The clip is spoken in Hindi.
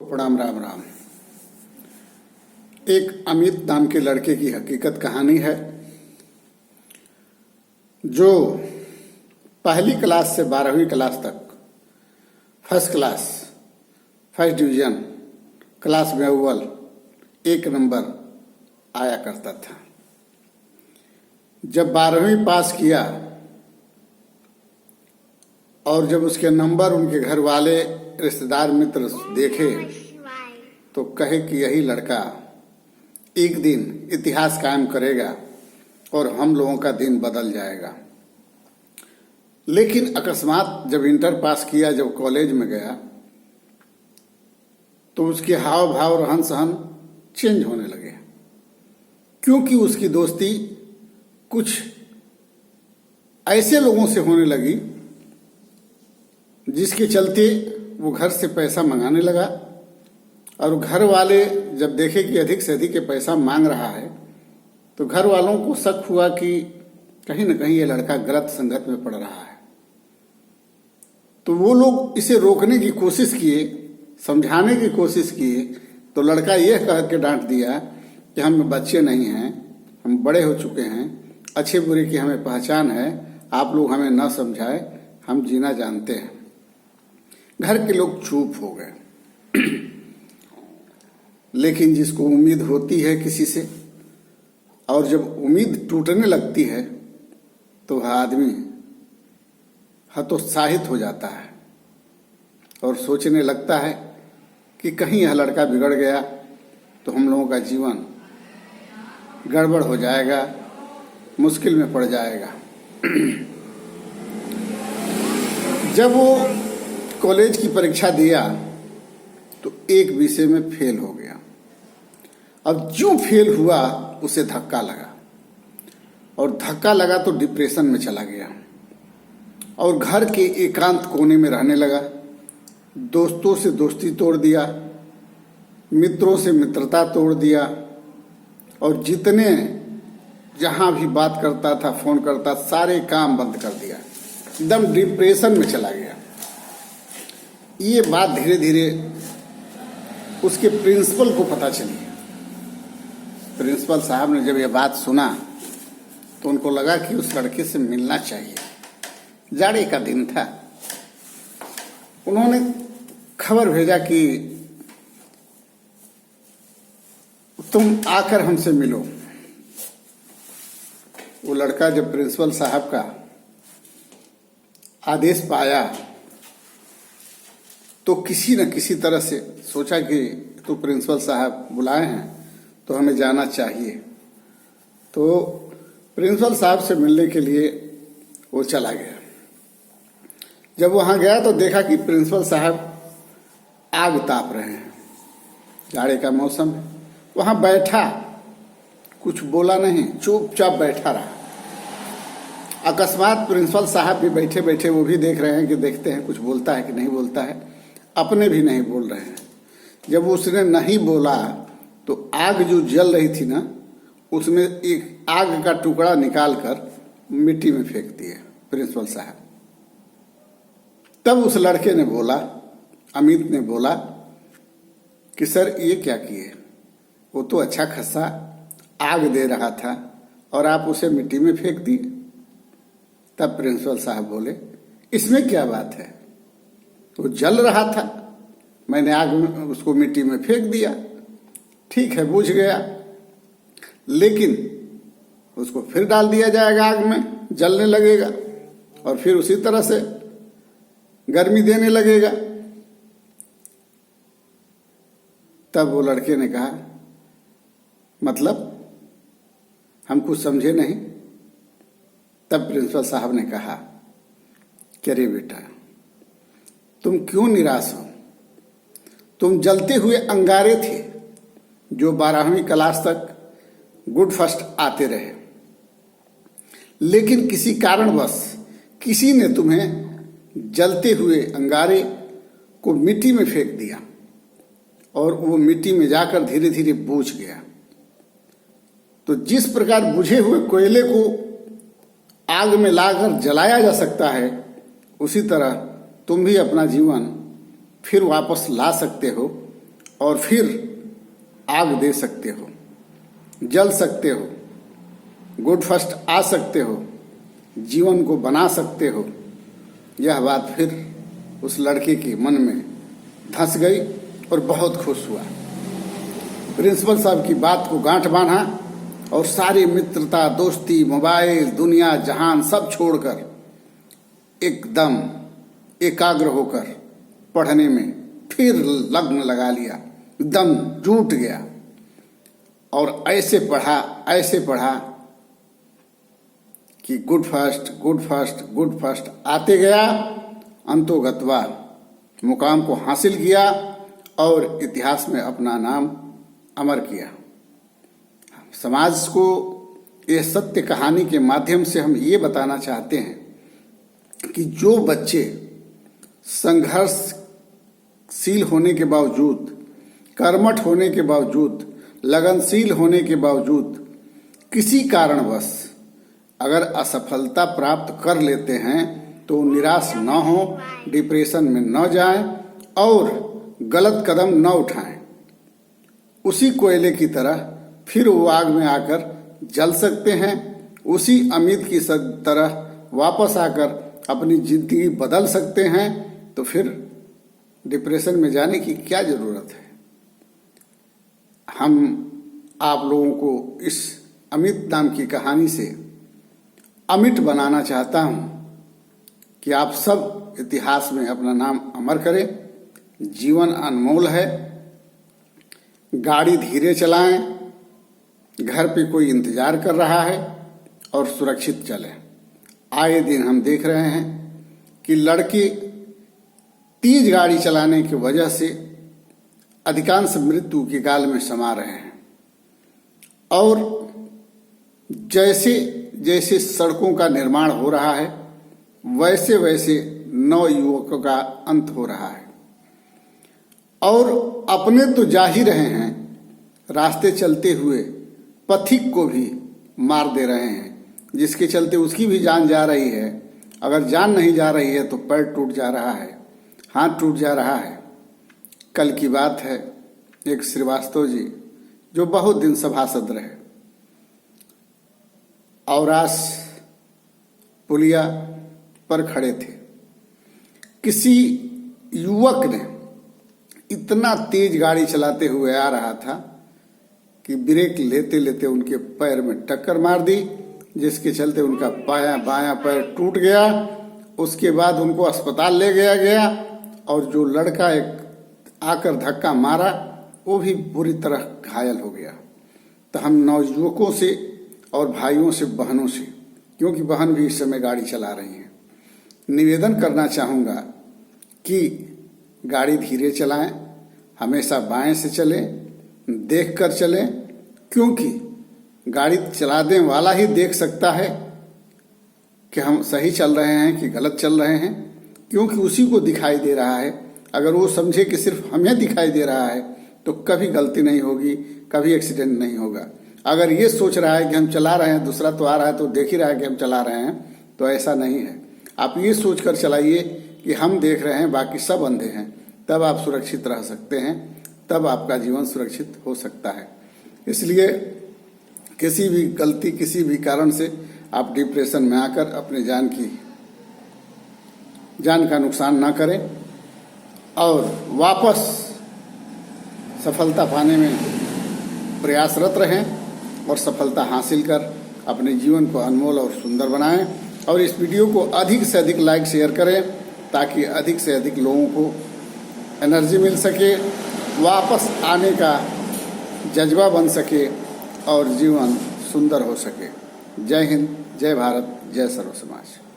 प्रणाम। राम राम। एक अमित नाम के लड़के की हकीकत कहानी है जो पहली क्लास से 12वीं क्लास तक first class, first division, class में अव्वल, एक नंबर आया करता था। जब 12वीं पास किया और जब उसके नंबर उनके घर वाले, रिश्तेदार, मित्र देखे तो कहे कि यही लड़का एक दिन इतिहास कायम करेगा और हम लोगों का दिन बदल जाएगा। लेकिन अकस्मात जब इंटर पास किया, जब कॉलेज में गया तो उसके हाव भाव, रहन सहन चेंज होने लगे, क्योंकि उसकी दोस्ती कुछ ऐसे लोगों से होने लगी जिसके चलते वो घर से पैसा मंगाने लगा। और घर वाले जब देखे कि अधिक से अधिक पैसा मांग रहा है तो घर वालों को शक हुआ कि कहीं न कहीं ये लड़का गलत संगत में पड़ रहा है। तो वो लोग इसे रोकने की कोशिश किए, समझाने की कोशिश किए, तो लड़का यह कह के डांट दिया कि हम बच्चे नहीं हैं, हम बड़े हो चुके हैं, अच्छे बुरे की हमें पहचान है, आप लोग हमें न समझाए, हम जीना जानते हैं। घर के लोग चुप हो गए। लेकिन जिसको उम्मीद होती है किसी से, और जब उम्मीद टूटने लगती है तो वह आदमी हतोत्साहित हो जाता है और सोचने लगता है कि कहीं यह लड़का बिगड़ गया तो हम लोगों का जीवन गड़बड़ हो जाएगा, मुश्किल में पड़ जाएगा। जब वो कॉलेज की परीक्षा दिया तो एक विषय में फेल हो गया। अब जो फेल हुआ उसे धक्का लगा, और धक्का लगा तो डिप्रेशन में चला गया और घर के एकांत कोने में रहने लगा। दोस्तों से दोस्ती तोड़ दिया, मित्रों से मित्रता तोड़ दिया, और जितने जहां भी बात करता था, फोन करता, सारे काम बंद कर दिया, एकदम डिप्रेशन में चला गया। ये बात धीरे धीरे उसके प्रिंसिपल को पता चली। प्रिंसिपल साहब ने जब ये बात सुना तो उनको लगा कि उस लड़के से मिलना चाहिए। जाड़े का दिन था। उन्होंने खबर भेजा कि तुम आकर हमसे मिलो। वो लड़का जब प्रिंसिपल साहब का आदेश पाया तो किसी न किसी तरह से सोचा कि तो प्रिंसिपल साहब बुलाए हैं तो हमें जाना चाहिए। तो प्रिंसिपल साहब से मिलने के लिए वो चला गया। जब वहां गया तो देखा कि प्रिंसिपल साहब आग ताप रहे हैं। जाड़े का मौसम है। वहां बैठा, कुछ बोला नहीं, चुपचाप बैठा रहा। अकस्मात प्रिंसिपल साहब भी बैठे बैठे वो भी देख रहे हैं कि देखते हैं कुछ बोलता है कि नहीं बोलता है। अपने भी नहीं बोल रहे हैं। जब उसने नहीं बोला तो आग जो जल रही थी ना, उसमें एक आग का टुकड़ा निकालकर मिट्टी में फेंक दिया प्रिंसिपल साहब। तब उस लड़के ने बोला, अमित ने बोला कि सर ये क्या किए? वो तो अच्छा खासा आग दे रहा था और आप उसे मिट्टी में फेंक दिए। तब प्रिंसिपल साहब बोले, इसमें क्या बात है? वो जल रहा था, मैंने आग में उसको मिट्टी में फेंक दिया, ठीक है, बुझ गया, लेकिन उसको फिर डाल दिया जाएगा आग में, जलने लगेगा और फिर उसी तरह से गर्मी देने लगेगा। तब वो लड़के ने कहा, मतलब हम कुछ समझे नहीं। तब प्रिंसिपल साहब ने कहा कि अरे बेटा, तुम क्यों निराश हो? तुम जलते हुए अंगारे थे जो 12वीं क्लास तक गुड फर्स्ट आते रहे, लेकिन किसी कारणवश किसी ने तुम्हें जलते हुए अंगारे को मिट्टी में फेंक दिया और वो मिट्टी में जाकर धीरे धीरे बुझ गया। तो जिस प्रकार बुझे हुए कोयले को आग में लाकर जलाया जा सकता है, उसी तरह तुम भी अपना जीवन फिर वापस ला सकते हो और फिर आग दे सकते हो, जल सकते हो, गुड फर्स्ट आ सकते हो, जीवन को बना सकते हो। यह बात फिर उस लड़के के मन में धंस गई और बहुत खुश हुआ। प्रिंसिपल साहब की बात को गांठ बांधा और सारी मित्रता, दोस्ती, मोबाइल, दुनिया जहान सब छोड़कर एकदम एकाग्र होकर पढ़ने में फिर लग्न लगा लिया, एकदम जुट गया और ऐसे पढ़ा कि good first good first good first आते गया। अंतोगत्वा मुकाम को हासिल किया और इतिहास में अपना नाम अमर किया। समाज को यह सत्य कहानी के माध्यम से हम ये बताना चाहते हैं कि जो बच्चे संघर्षशील होने के बावजूद, कर्मठ होने के बावजूद, लगनशील होने के बावजूद किसी कारणवश अगर असफलता प्राप्त कर लेते हैं तो निराश न हो, डिप्रेशन में न जाएं और गलत कदम न उठाएं। उसी कोयले की तरह फिर वो आग में आकर जल सकते हैं, उसी अमित की तरह वापस आकर अपनी जिंदगी बदल सकते हैं। तो फिर डिप्रेशन में जाने की क्या जरूरत है। हम आप लोगों को इस अमित नाम की कहानी से अमिट बनाना चाहता हूं कि आप सब इतिहास में अपना नाम अमर करें। जीवन अनमोल है, गाड़ी धीरे चलाएं, घर पे कोई इंतजार कर रहा है और सुरक्षित चलें। आए दिन हम देख रहे हैं कि लड़के तेज गाड़ी चलाने की वजह से अधिकांश मृत्यु के गाल में समा रहे हैं और जैसे जैसे सड़कों का निर्माण हो रहा है वैसे वैसे नौ युवकों का अंत हो रहा है और अपने तो जा ही रहे हैं, रास्ते चलते हुए पथिक को भी मार दे रहे हैं, जिसके चलते उसकी भी जान जा रही है। अगर जान नहीं जा रही है तो पैर टूट जा रहा है, हाथ टूट जा रहा है। कल की बात है, एक श्रीवास्तव जी जो बहुत दिन सभासद रहे औरास पुलिया पर खड़े थे। किसी युवक ने इतना तेज गाड़ी चलाते हुए आ रहा था कि ब्रेक लेते लेते उनके पैर में टक्कर मार दी, जिसके चलते उनका बायां पैर टूट गया। उसके बाद उनको अस्पताल ले गया और जो लड़का एक आकर धक्का मारा वो भी बुरी तरह घायल हो गया। तो हम नवयुवकों से और भाइयों से, बहनों से, क्योंकि बहन भी इस समय गाड़ी चला रही हैं, निवेदन करना चाहूँगा कि गाड़ी धीरे चलाएं, हमेशा बाएं से चलें, देख कर चलें, क्योंकि गाड़ी चलाने वाला ही देख सकता है कि हम सही चल रहे हैं कि गलत चल रहे हैं, क्योंकि उसी को दिखाई दे रहा है। अगर वो समझे कि सिर्फ हमें दिखाई दे रहा है तो कभी गलती नहीं होगी, कभी एक्सीडेंट नहीं होगा। अगर ये सोच रहा है कि हम चला रहे हैं, दूसरा तो आ रहा है तो देख ही रहा है कि हम चला रहे हैं, तो ऐसा नहीं है। आप ये सोच कर चलाइए कि हम देख रहे हैं, बाकी सब अंधे हैं, तब आप सुरक्षित रह सकते हैं, तब आपका जीवन सुरक्षित हो सकता है। इसलिए किसी भी गलती, किसी भी कारण से आप डिप्रेशन में आकर अपने जान का नुकसान ना करें और वापस सफलता पाने में प्रयासरत रहें और सफलता हासिल कर अपने जीवन को अनमोल और सुंदर बनाएं। और इस वीडियो को अधिक से अधिक लाइक शेयर करें ताकि अधिक से अधिक लोगों को एनर्जी मिल सके, वापस आने का जज्बा बन सके और जीवन सुंदर हो सके। जय हिंद, जय भारत, जय सर्व समाज।